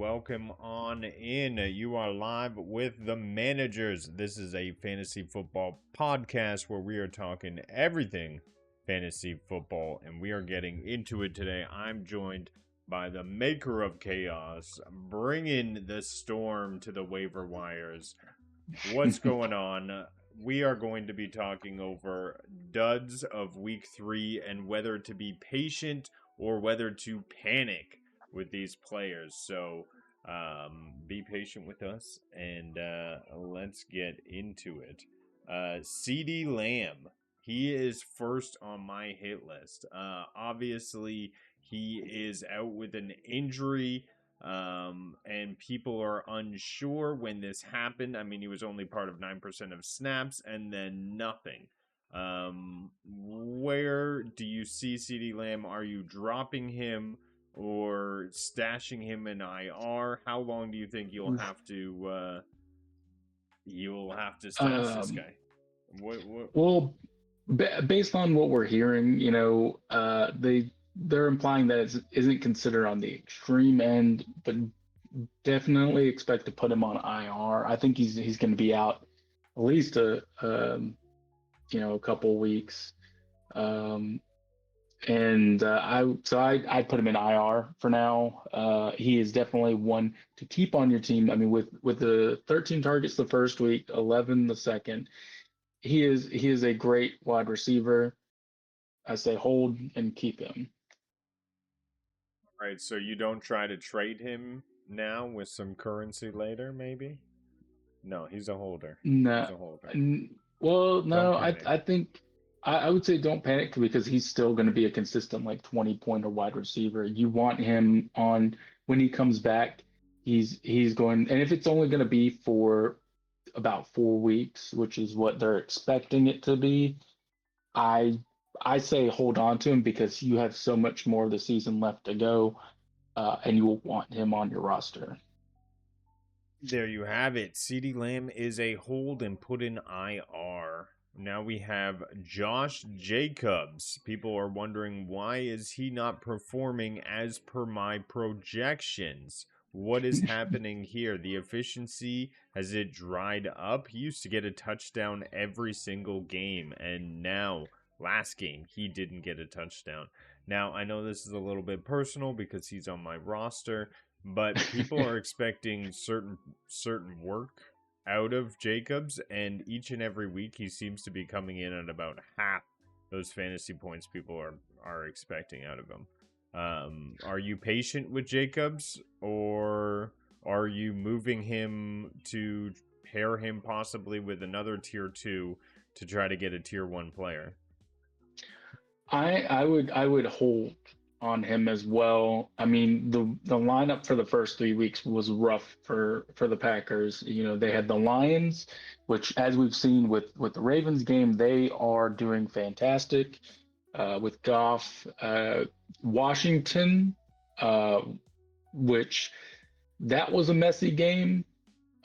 welcome on in. You are live with the managers. This is a fantasy football podcast where we are talking everything fantasy football, and we are getting into it today. I'm joined by the maker of chaos, bringing the storm to the waiver wires. What's going on? We are going to be talking over duds of week 3 and whether to be patient or whether to panic with these players. So be patient with us and let's get into it. CeeDee Lamb, he is first on my hit list. Obviously, he is out with an injury. And people are unsure when this happened. I mean, he was only part of 9% of snaps and then nothing. Where do you see CeeDee Lamb? Are you dropping him or stashing him in IR? How long do you think you'll have to stash this guy? Well, based on what we're hearing, they're implying that it isn't considered on the extreme end, but definitely expect to put him on IR. I think he's going to be out at least a couple weeks. I'd put him in IR for now. He is definitely one to keep on your team. I mean, with the 13 targets the first week, 11 the second, he is a great wide receiver. I say hold and keep him. Right, so you don't try to trade him now with some currency later, maybe? No, he's a holder. No, he's a holder. well, no, I think I would say don't panic because he's still going to be a consistent like 20-pointer wide receiver. You want him on when he comes back. He's going, and if it's only going to be for about 4 weeks, which is what they're expecting it to be, I say hold on to him because you have so much more of the season left to go, and you will want him on your roster. There you have it. CeeDee Lamb is a hold and put in IR. Now we have Josh Jacobs. People are wondering, why is he not performing as per my projections? What is happening here? The efficiency, has it dried up? He used to get a touchdown every single game, and now last game he didn't get a touchdown. Now I know this is a little bit personal because he's on my roster, but people are expecting certain work out of Jacobs, and each and every week he seems to be coming in at about half those fantasy points people are expecting out of him. Are you patient with Jacobs, or are you moving him to pair him possibly with another tier 2 to try to get a tier 1 player? I would hold on him as well. I mean, the lineup for the first 3 weeks was rough for the Packers. They had the Lions, which, as we've seen with the Ravens game, they are doing fantastic. With Goff, Washington, which that was a messy game.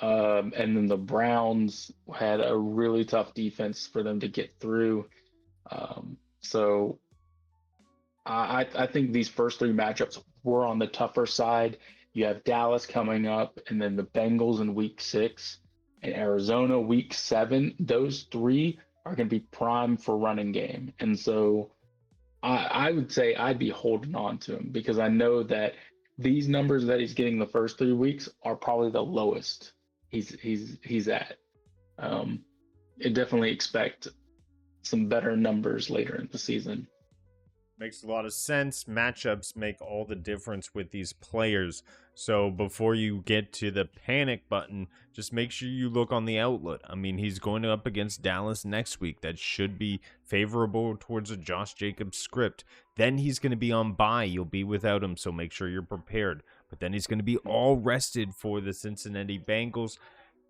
And then the Browns had a really tough defense for them to get through. So I think these first 3 matchups were on the tougher side. You have Dallas coming up, and then the Bengals in week 6, and Arizona week 7. Those 3 are going to be prime for running game. And so I would say I'd be holding on to him because I know that these numbers that he's getting the first 3 weeks are probably the lowest he's at. I definitely expect some better numbers later in the season. Makes a lot of sense. Matchups make all the difference with these players. So before you get to the panic button, just make sure you look on the outlet. I mean, he's going up against Dallas next week. That should be favorable towards a Josh Jacobs script. Then he's going to be on bye. You'll be without him, so make sure you're prepared. But then he's going to be all rested for the Cincinnati Bengals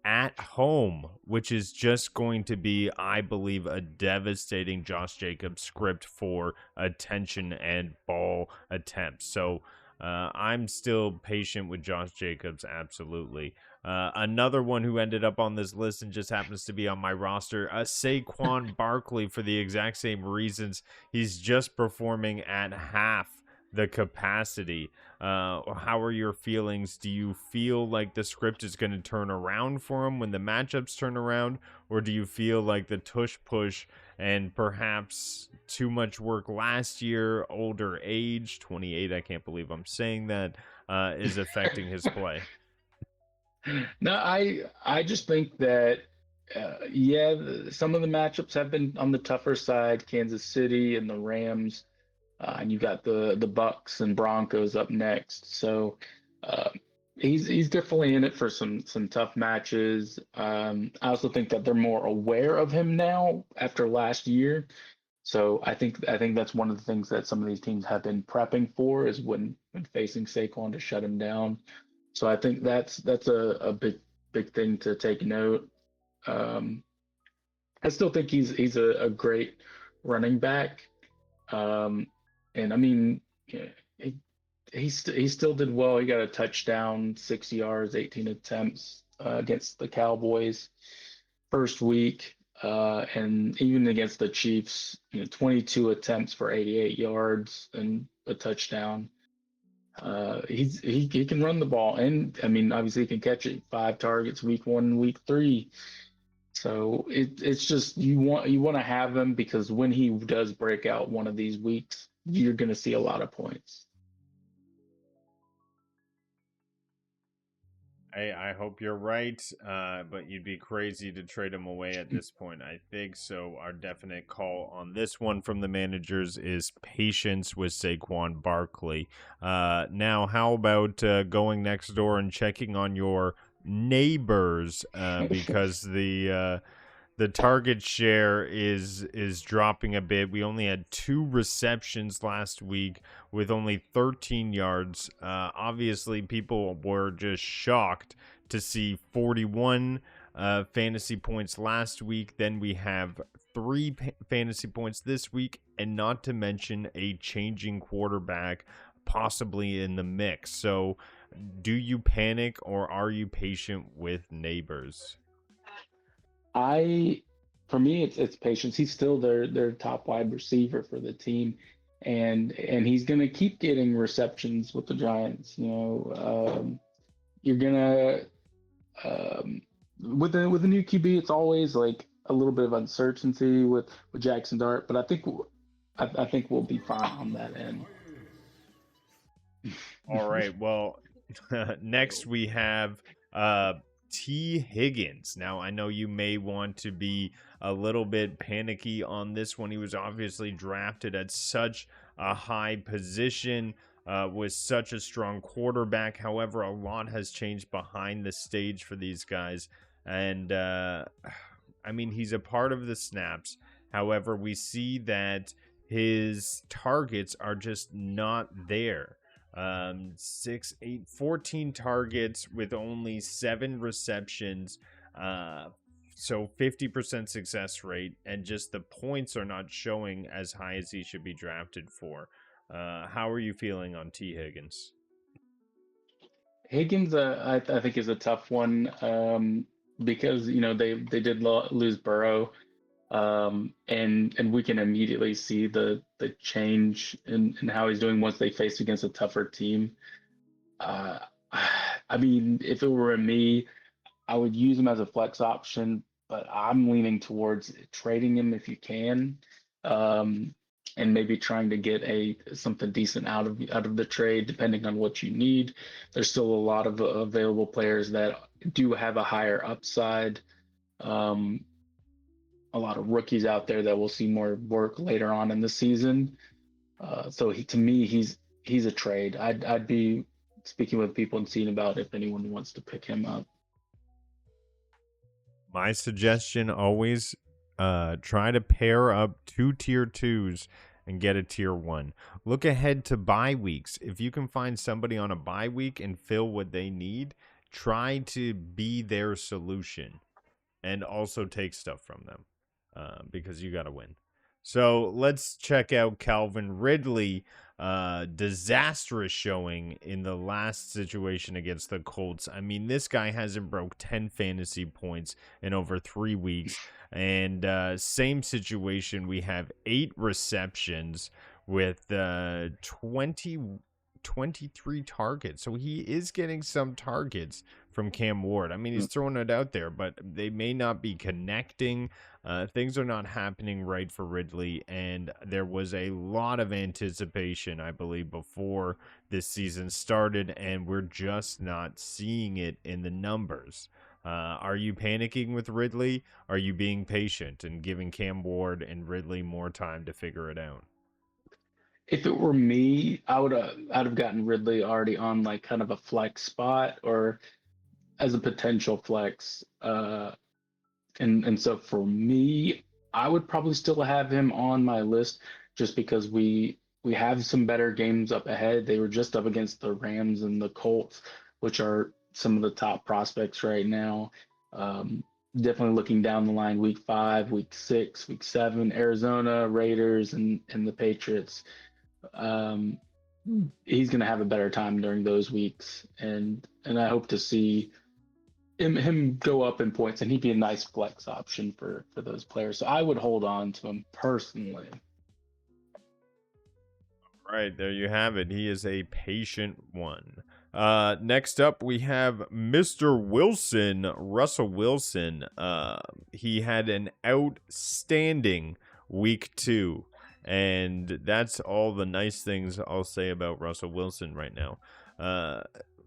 at home, which is just going to be, I believe, a devastating Josh Jacobs script for attention and ball attempts. So I'm still patient with Josh Jacobs, absolutely. Another one who ended up on this list and just happens to be on my roster, Saquon Barkley, for the exact same reasons. He's just performing at half the capacity. How are your feelings? Do you feel like the script is going to turn around for him when the matchups turn around, or do you feel like the tush push and perhaps too much work last year, older age, 28, I can't believe I'm saying that, is affecting his play? No, I just think that yeah, some of the matchups have been on the tougher side, Kansas City and the Rams, and you got the Bucks and Broncos up next. So uh, he's definitely in it for some tough matches. I also think that they're more aware of him now after last year. So I think that's one of the things that some of these teams have been prepping for is when facing Saquon to shut him down. So I think that's a big thing to take note. Um, I still think he's a great running back. Um, and I mean, yeah, he still did well. He got a touchdown, 6 yards, 18 attempts against the Cowboys first week, and even against the Chiefs, 22 attempts for 88 yards and a touchdown. He can run the ball, and I mean, obviously, he can catch it. 5 targets, week 1, week 3. So it's just you want to have him because when he does break out one of these weeks, you're going to see a lot of points. I hope you're right, but you'd be crazy to trade him away at this point, I think. So, our definite call on this one from the managers is patience with Saquon Barkley. Now, how about going next door and checking on your neighbors? Because the target share is dropping a bit. We only had 2 receptions last week with only 13 yards. Obviously, people were just shocked to see 41 fantasy points last week. Then we have 3 fantasy points this week, and not to mention a changing quarterback possibly in the mix. So, do you panic or are you patient with neighbors? I For me it's patience. He's still their top wide receiver for the team, and he's gonna keep getting receptions with the Giants. You're gonna with the new QB, it's always like a little bit of uncertainty with Jackson Dart, but I think we'll be fine on that end. All right. Well, next we have uh T Higgins. Now, I know you may want to be a little bit panicky on this one. He was obviously drafted at such a high position with such a strong quarterback. However, a lot has changed behind the stage for these guys. And I mean, he's a part of the snaps. However, we see that his targets are just not there. 6 8 14 targets with only 7 receptions, so 50% success rate, and just the points are not showing as high as he should be drafted for. How are you feeling on T Higgins? Higgins, I think is a tough one because they did lose Burrow, and we can immediately see the change in how he's doing once they face against a tougher team. Uh, I mean, if it were me, I would use him as a flex option, but I'm leaning towards trading him if you can, um, and maybe trying to get a something decent out of the trade, depending on what you need. There's still a lot of available players that do have a higher upside. Um, a lot of rookies out there that will see more work later on in the season. So to me, he's a trade. I'd be speaking with people and seeing about if anyone wants to pick him up. My suggestion always try to pair up 2 tier 2s and get a tier 1. Look ahead to bye weeks. If you can find somebody on a bye week and fill what they need, try to be their solution and also take stuff from them because you got to win. So let's check out Calvin Ridley. Disastrous showing in the last situation against the Colts. I mean, this guy hasn't broke 10 fantasy points in over 3 weeks. And same situation, we have 8 receptions with 23 targets. So he is getting some targets from Cam Ward. I mean, he's throwing it out there, but they may not be connecting. Things are not happening right for Ridley, and there was a lot of anticipation, I believe, before this season started, and we're just not seeing it in the numbers. Are you panicking with Ridley? Are you being patient and giving Cam Ward and Ridley more time to figure it out? If it were me, I'd have gotten Ridley already on like kind of a flex spot or as a potential flex. And so for me, I would probably still have him on my list just because we have some better games up ahead. They were just up against the Rams and the Colts, which are some of the top prospects right now. Um, Definitely looking down the line, week 5, week 6, week 7, Arizona, Raiders, and the Patriots. Um, he's going to have a better time during those weeks, and I hope to see him go up in points, and he'd be a nice flex option for those players. So I would hold on to him personally. Right, there you have it. He is a patient one. Next up, we have Mr. Wilson, Russell Wilson. He had an outstanding week 2, and that's all the nice things I'll say about Russell Wilson right now.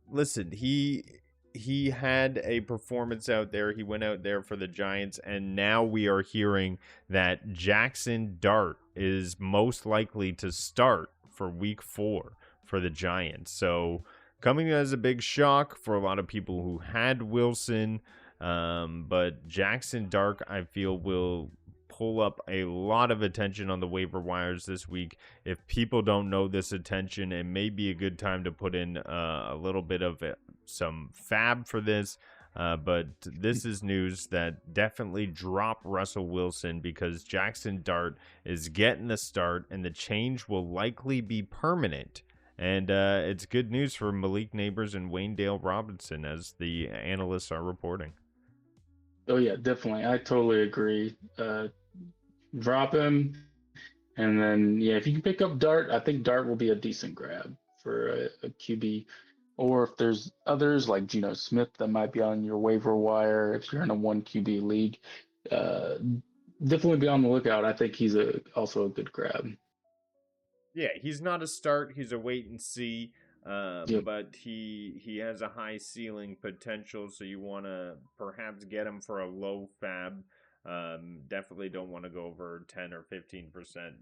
Listen, he had a performance out there. He went out there for the Giants, and now we are hearing that Jackson Dart is most likely to start for week 4 for the Giants. So coming as a big shock for a lot of people who had Wilson. But Jackson Dart, I feel, will pull up a lot of attention on the waiver wires this week. If people don't know this attention, it may be a good time to put in a little bit of some fab for this. But this is news that definitely drop Russell Wilson because Jackson Dart is getting the start and the change will likely be permanent. And it's good news for Malik Nabers and Wayne Dale Robinson, as the analysts are reporting. Oh yeah, definitely. I totally agree. Drop him, and then yeah, if you can pick up Dart, I think Dart will be a decent grab for a QB. Or if there's others like Geno Smith that might be on your waiver wire, if you're in a one QB league, uh, definitely be on the lookout. I think he's also a good grab. Yeah, he's not a start. He's a wait and see. Yep. But he has a high ceiling potential, so you want to perhaps get him for a low fab. Definitely don't want to go over 10 or 15%.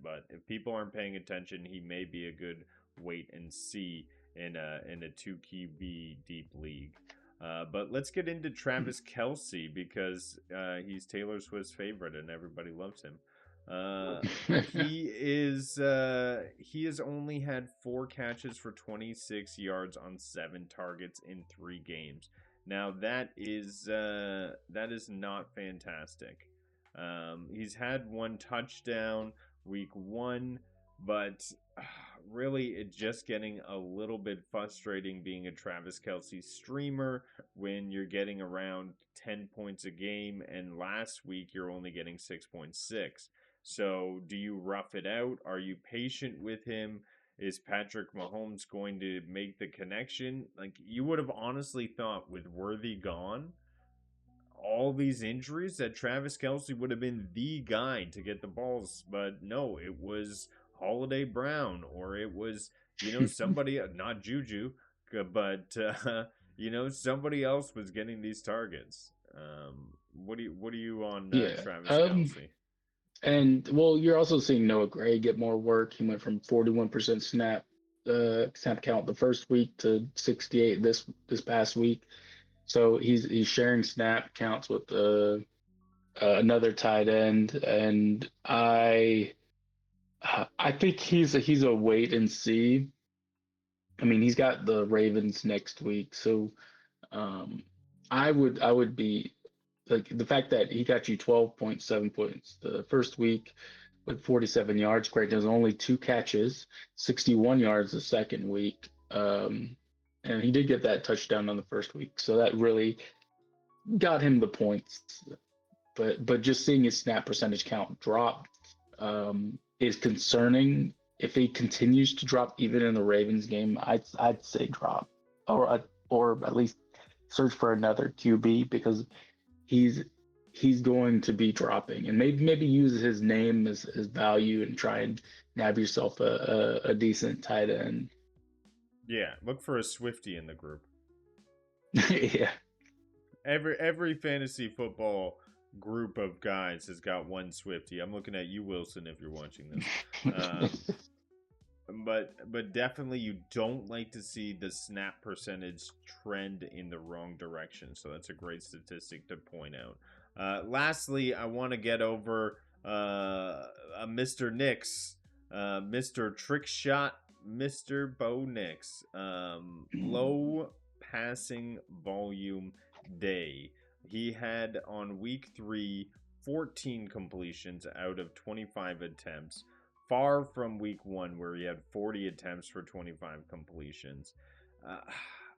But if people aren't paying attention, he may be a good wait and see in a 2 QB deep league. But let's get into Travis Kelce because he's Taylor Swift's favorite and everybody loves him. Uh, he has only had 4 catches for 26 yards on 7 targets in 3 games. Now that is not fantastic. He's had 1 touchdown week 1, but really it's just getting a little bit frustrating being a Travis Kelce streamer when you're getting around 10 points a game, and last week you're only getting 6.6. So, do you rough it out? Are you patient with him? Is Patrick Mahomes going to make the connection? Like, you would have honestly thought with Worthy gone, all these injuries, that Travis Kelce would have been the guy to get the balls. But no, it was Holiday Brown, or it was, somebody, not Juju, but, somebody else was getting these targets. What are you on Yeah. Travis Kelce? And well, you're also seeing Noah Gray get more work. He went from 41% snap count the first week to 68 this past week. So he's sharing snap counts with another tight end, and I think he's a wait and see. I mean, he's got the Ravens next week, so um, I would be like the fact that he got you 12.7 points the first week with 47 yards. Great. There's only 2 catches, 61 yards the second week. And he did get that touchdown on the first week. So that really got him the points. But just seeing his snap percentage count drop is concerning if he continues to drop even in the Ravens game, I'd say drop, or at least search for another QB, because he's going to be dropping, and maybe use his name as value and try and nab yourself a decent tight end. Yeah, look for a Swiftie in the group. Yeah. Every fantasy football group of guys has got one Swiftie. I'm looking at you, Wilson, if you're watching this. But definitely you don't like to see the snap percentage trend in the wrong direction. So that's a great statistic to point out. Lastly, I want to get over Mr. Nix, Mr. Trick Shot, Mr. Bo Nix. Low passing volume day. He had on week 3 14 completions out of 25 attempts, far from week 1 where he had 40 attempts for 25 completions.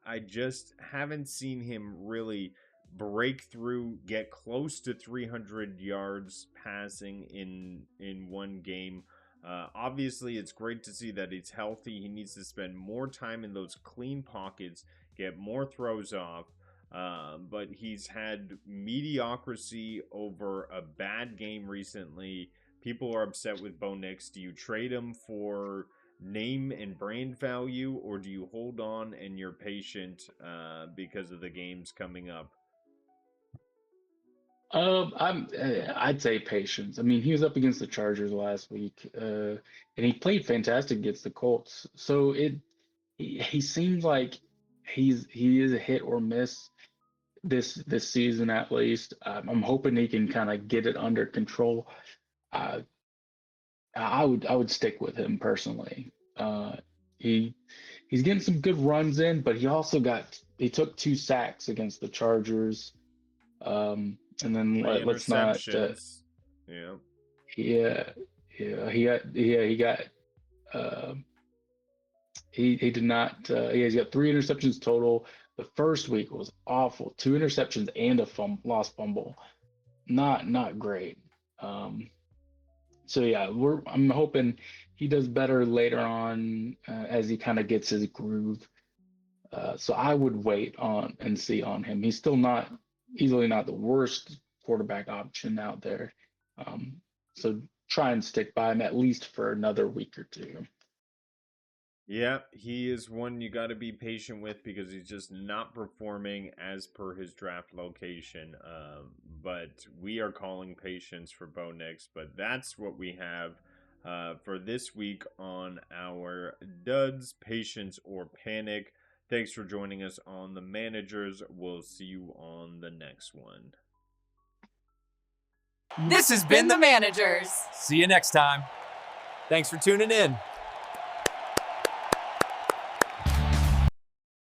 I just haven't seen him really break through, get close to 300 yards passing in one game. Obviously, it's great to see that he's healthy. He needs to spend more time in those clean pockets, get more throws off. But he's had mediocrity over a bad game recently. People are upset with Bo Nix. Do you trade him for name and brand value, or do you hold on and you're patient because of the games coming up? I'd say patience. I mean, he was up against the Chargers last week, and he played fantastic against the Colts. So he seems like he is a hit or miss this season at least. I'm hoping he can kind of get it under control. I would stick with him personally. He's getting some good runs in, but he took 2 sacks against the Chargers. And then let's not. Yeah. Yeah, he got. He did not. He's got 3 interceptions total. The first week was awful. 2 interceptions and a lost fumble. Not great. So yeah, I'm hoping he does better later on as he kind of gets his groove. So I would wait on and see on him. He's still easily not the worst quarterback option out there. So try and stick by him at least for another week or 2. Yeah, he is one you got to be patient with because he's just not performing as per his draft location. But we are calling patience for Bo Nix. But that's what we have for this week on our Duds, Patience, or Panic. Thanks for joining us on the Managers. We'll see you on the next one. This has been the Managers. See you next time. Thanks for tuning in.